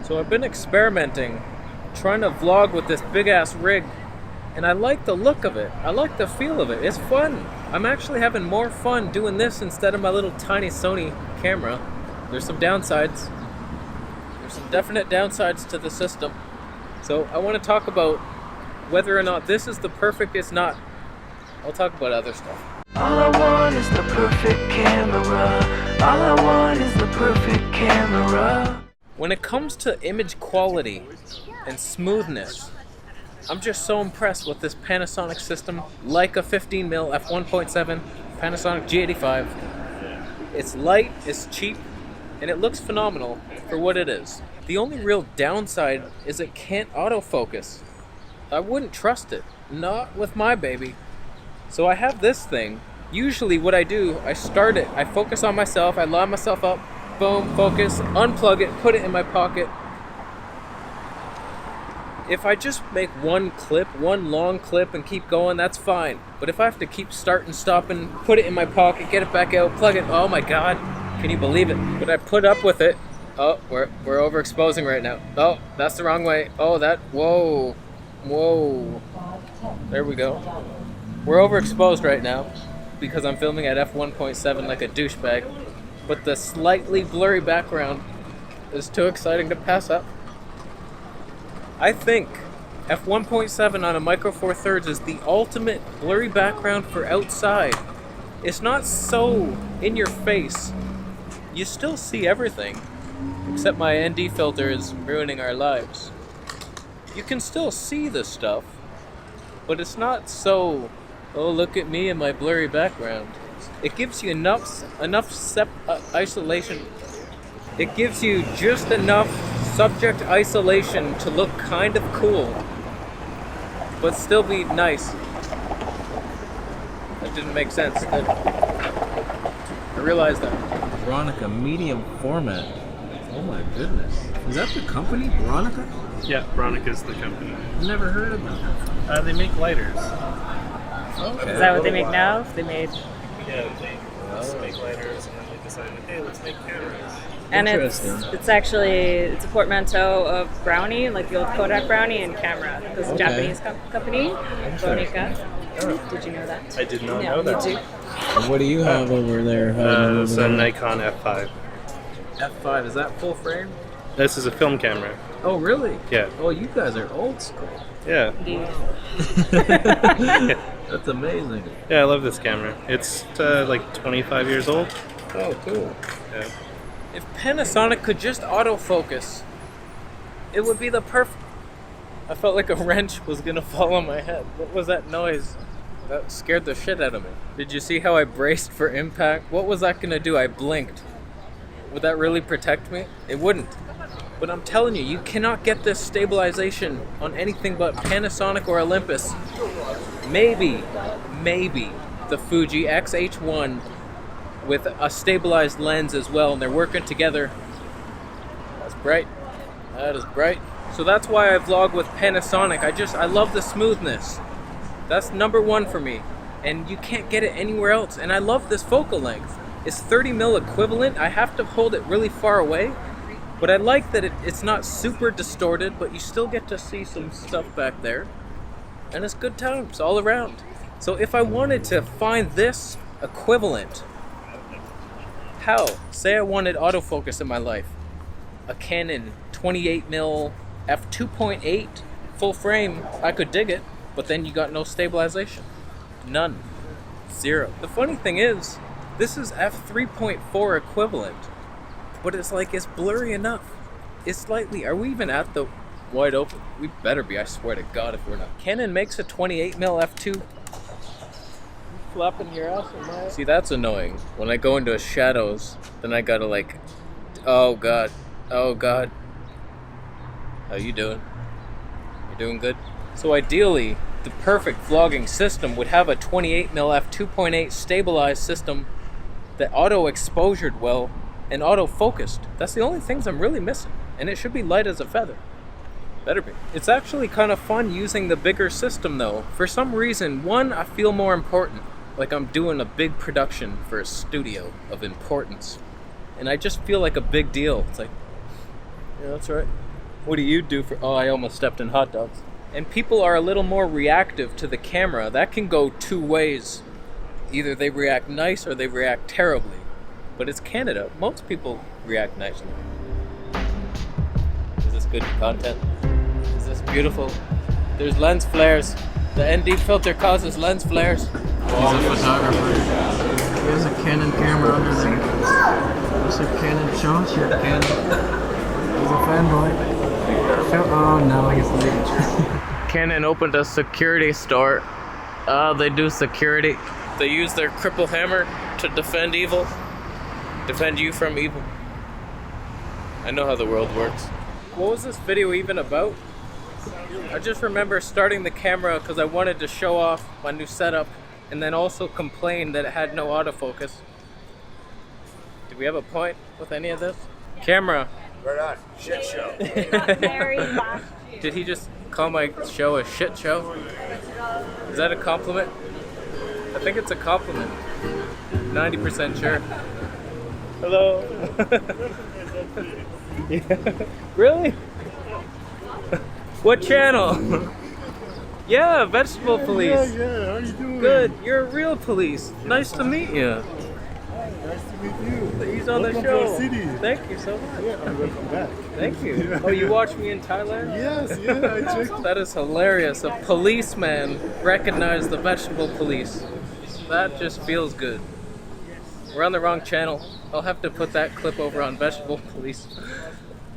So I've been experimenting, trying to vlog with this big ass rig, and I like the look of it. I like the feel of it. It's fun. I'm actually having more fun doing this instead of my little tiny Sony camera. There's some downsides. There's some definite downsides to the system. So I want to talk about whether or not this is the perfect. It's not. I'll talk about other stuff. All I want is the perfect camera. All I want is the perfect camera. When it comes to image quality and smoothness, I'm just so impressed with this Panasonic system, like a 15mm f1.7 Panasonic G85. It's light, it's cheap, and it looks phenomenal for what it is. The only real downside is it can't autofocus. I wouldn't trust it, not with my baby. So I have this thing. Usually what I do, I start it, I focus on myself, I line myself up, boom, focus, unplug it, put it in my pocket. If I just make one clip, one long clip and keep going, that's fine. But if I have to keep starting, stopping, put it in my pocket, get it back out, plug it, oh my god, can you believe it? But I put up with it. Oh, we're overexposing right now. Oh, that's the wrong way. Oh, whoa. There we go. We're overexposed right now because I'm filming at f1.7 like a douchebag. But the slightly blurry background is too exciting to pass up. I think f1.7 on a Micro Four Thirds is the ultimate blurry background for outside. It's not so in your face. You still see everything, except my ND filter is ruining our lives. You can still see the stuff, but it's not so, oh look at me and my blurry background. It gives you enough isolation. It gives you just enough subject isolation to look kind of cool, but still be nice. That didn't make sense. I realized that. Veronica medium format. Oh my goodness. Is that the company, Veronica? Yeah, Veronica's the company. Never heard of them. They make lighters. Okay. Is that what they make now? They made, Yeah, they just make lighters, and then they decided, hey, let's make cameras. and it's actually a portmanteau of Brownie, like the old Kodak Brownie, and camera. This Okay. Japanese company, Veronica. Did you know that? I did not Yeah, know that. me too. And what do you have over there? It's a Nikon F5. F5, is that full frame? This is a film camera. Oh really? Yeah. Oh, you guys are old school. Yeah. Indeed. That's amazing. Yeah, I love this camera. It's like 25 years old. Oh, cool. Yeah. If Panasonic could just autofocus, it would be the perfect... I felt like a wrench was gonna fall on my head. What was that noise? That scared the shit out of me. Did you see how I braced for impact? What was that gonna do? I blinked. Would that really protect me? It wouldn't. But I'm telling you, you cannot get this stabilization on anything but Panasonic or Olympus. Maybe the Fuji X-H1 with a stabilized lens as well, and they're working together. That's bright. That is bright. So that's why I vlog with Panasonic. I love the smoothness. That's number one for me. And you can't get it anywhere else. And I love this focal length. It's 30mm equivalent. I have to hold it really far away. But I like that it's not super distorted, but you still get to see some stuff back there. And it's good times all around. So if I wanted to find this equivalent, how? Say I wanted autofocus in my life. A Canon 28mm f2.8 full frame, I could dig it, but then you got no stabilization. None. Zero. The funny thing is, this is f3.4 equivalent, but it's like it's blurry enough. It's slightly, are we even at the wide open? We better be, I swear to God if we're not. Canon makes a 28mm f2. Flopping your ass in my... See, that's annoying. When I go into shadows, then I gotta like, oh God. How you doing? You doing good? So ideally, the perfect vlogging system would have a 28mm f2.8 stabilized system that auto-exposured well and auto-focused. That's the only things I'm really missing. And it should be light as a feather. Better be. It's actually kind of fun using the bigger system though. For some reason, one, I feel more important. Like I'm doing a big production for a studio of importance. And I just feel like a big deal. It's like, yeah, that's right. What do you do for... Oh, I almost stepped in hot dogs. And people are a little more reactive to the camera. That can go two ways. Either they react nice or they react terribly. But it's Canada. Most people react nicely. Is this good content? Is this beautiful? There's lens flares. The ND filter causes lens flares. He's a photographer. He has a Canon camera under there. What's your Canon? Show us your Canon. He's a fanboy. Oh no, he's leaving. Canon opened a security store. They do security. They use their cripple hammer to defend evil. Defend you from evil. I know how the world works. What was this video even about? I just remember starting the camera because I wanted to show off my new setup and then also complain that it had no autofocus. Did we have a point with any of this? Camera. Right on. Shit show. Did he just call my show a shit show? Is that a compliment? I think it's a compliment. 90% sure. Hello. Yeah. Really? What channel? Yeah, Vegetable Police. Yeah, how you doing? Good. You're a real police. Nice to meet you. Nice to meet you. He's on Welcome the show. To our city. Thank you so much. Yeah, and welcome back. Thank you. Oh, you watched me in Thailand? Yes, yeah, I checked. That is hilarious. A policeman recognized the Vegetable Police. That just feels good. We're on the wrong channel. I'll have to put that clip over on Vegetable Police.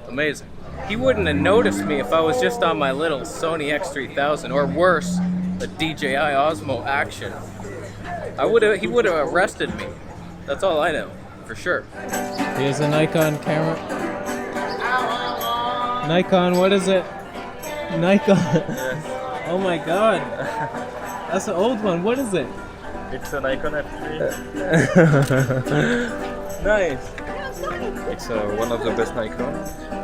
Amazing. He wouldn't have noticed me if I was just on my little Sony X3000, or worse, a DJI Osmo Action. He would have arrested me. That's all I know, for sure. He has a Nikon camera. Nikon, what is it? Nikon. Yes. Oh my god. That's an old one. What is it? It's an Nikon F3. Nice. It's one of the best Nikon.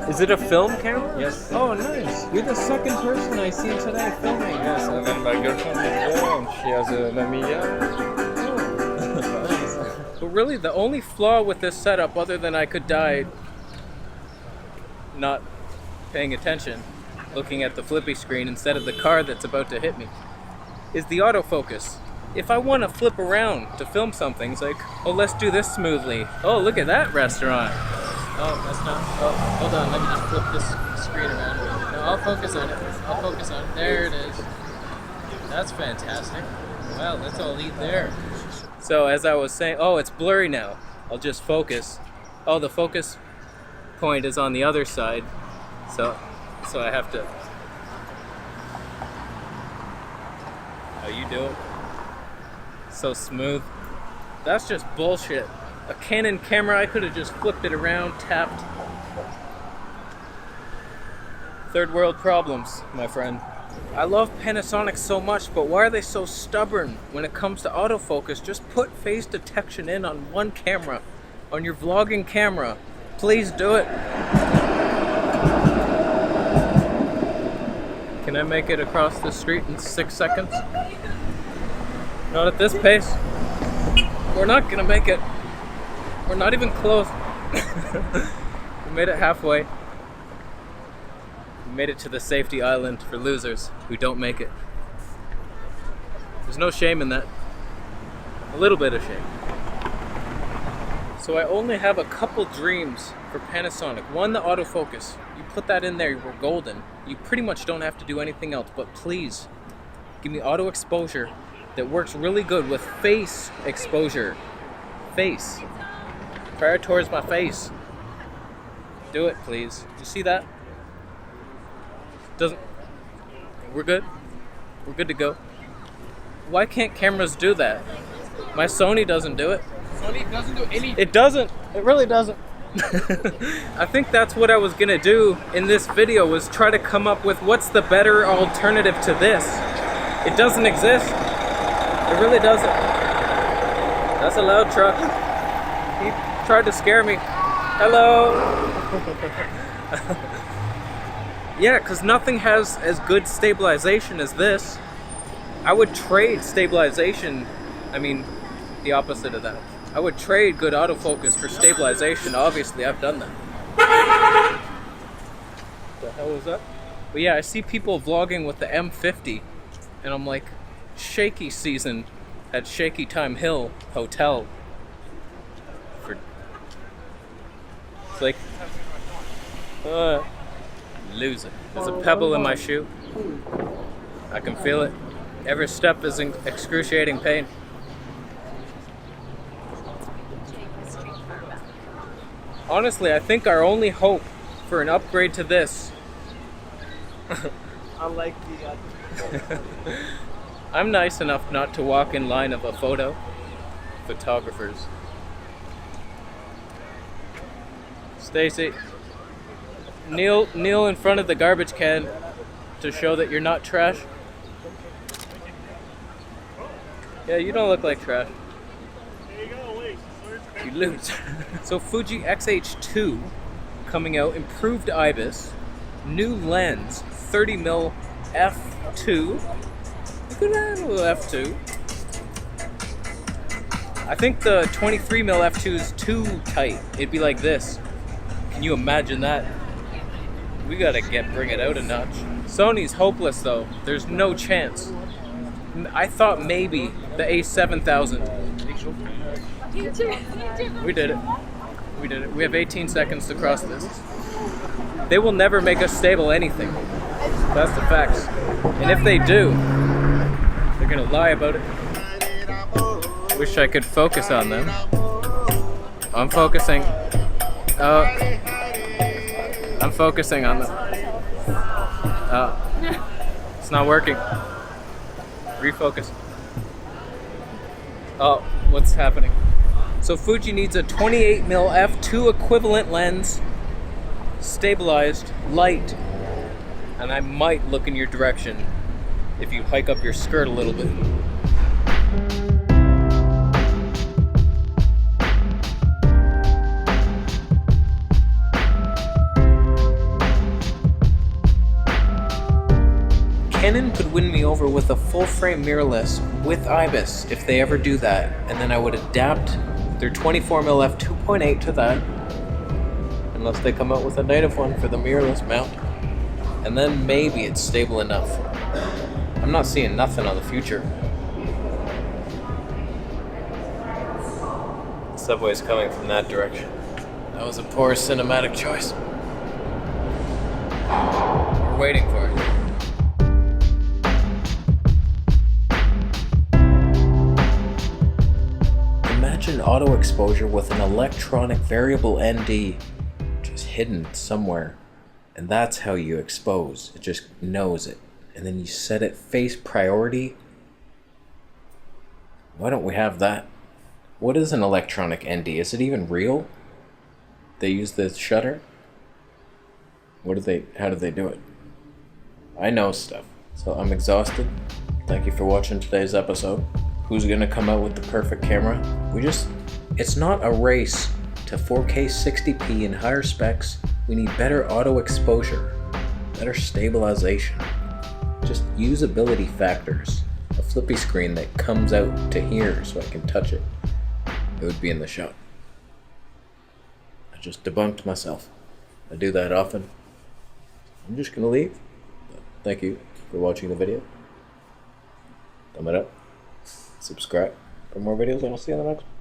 Is it a film camera? Yes. Oh, nice. You're the second person I see today filming. Yes, and then my girlfriend is there and she has a Mamiya. But really, the only flaw with this setup, other than I could die not paying attention, looking at the flippy screen instead of the car that's about to hit me, is the autofocus. If I want to flip around to film something, it's like, oh, let's do this smoothly. Oh, look at that restaurant. Oh, that's not. Oh, hold on. Let me just flip this screen around. No, I'll focus on it. I'll focus on it. There it is. That's fantastic. Wow, let's all eat there. So as I was saying, oh, it's blurry now. I'll just focus. Oh, the focus point is on the other side. So I have to. How you doing? So smooth. That's just bullshit. A Canon camera, I could have just flipped it around, tapped. Third world problems, my friend. I love Panasonic so much, but why are they so stubborn when it comes to autofocus? Just put face detection in on one camera, on your vlogging camera. Please do it. Can I make it across the street in 6 seconds? Not at this pace. We're not gonna make it. We're not even close. We made it halfway. We made it to the safety island for losers who don't make it. There's no shame in that. A little bit of shame. So I only have a couple dreams for Panasonic. One, the autofocus. You put that in there, we're golden. You pretty much don't have to do anything else, but please give me auto exposure that works really good with face exposure. Face. Fire towards my face. Do it, please. You see that? Doesn't. We're good? We're good to go. Why can't cameras do that? My Sony doesn't do it. Sony doesn't do anything. It doesn't. It really doesn't. I think that's what I was gonna do in this video, was try to come up with what's the better alternative to this. It doesn't exist. It really doesn't. That's a loud truck. He tried to scare me. Hello. Yeah, because nothing has as good stabilization as this. I would trade stabilization, the opposite of that. I would trade good autofocus for stabilization. Obviously, I've done that. the hell was that? But yeah, I see people vlogging with the M50, and I'm like, shaky season at Shaky Time Hill Hotel. It's like, loser. There's a pebble in my shoe. I can feel it. Every step is in excruciating pain. Honestly, I think our only hope for an upgrade to this. Unlike the other. I'm nice enough not to walk in line of a photographers. Stacy, kneel in front of the garbage can to show that you're not trash. Yeah, you don't look like trash. There you go, wait. You lose. So Fuji X-H2 coming out, improved IBIS, new lens, 30mm f2. You could handle f2. I think the 23mm f2 is too tight. It'd be like this. Can you imagine that? We gotta bring it out a notch. Sony's hopeless though. There's no chance. I thought maybe the A7000. We did it. We did it. We have 18 seconds to cross this. They will never make us stable anything. That's the facts. And if they do, they're gonna lie about it. Wish I could focus on them. I'm focusing. I'm focusing on them. It's not working. Refocus. Oh, what's happening? So Fuji needs a 28mm f2 equivalent lens, stabilized, light, and I might look in your direction if you hike up your skirt a little bit. Canon could win me over with a full-frame mirrorless with IBIS if they ever do that, and then I would adapt their 24mm f2.8 to that, unless they come out with a native one for the mirrorless mount, and then maybe it's stable enough. I'm not seeing nothing on the future. The subway's coming from that direction. That was a poor cinematic choice. We're waiting for it. Imagine auto exposure with an electronic variable ND just hidden somewhere, and that's how you expose. It just knows it, and then you set it face priority. Why don't we have that? What is an electronic ND? Is it even real? They use the shutter? How do they do it? I know stuff, so I'm exhausted. Thank you for watching today's episode. Who's gonna come out with the perfect camera? It's not a race to 4K 60p and higher specs. We need better auto exposure, better stabilization, just usability factors. A flippy screen that comes out to here so I can touch it. It would be in the shot. I just debunked myself. I do that often. I'm just gonna leave. Thank you for watching the video. Thumb it up. Subscribe for more videos, and I'll see you on the next one.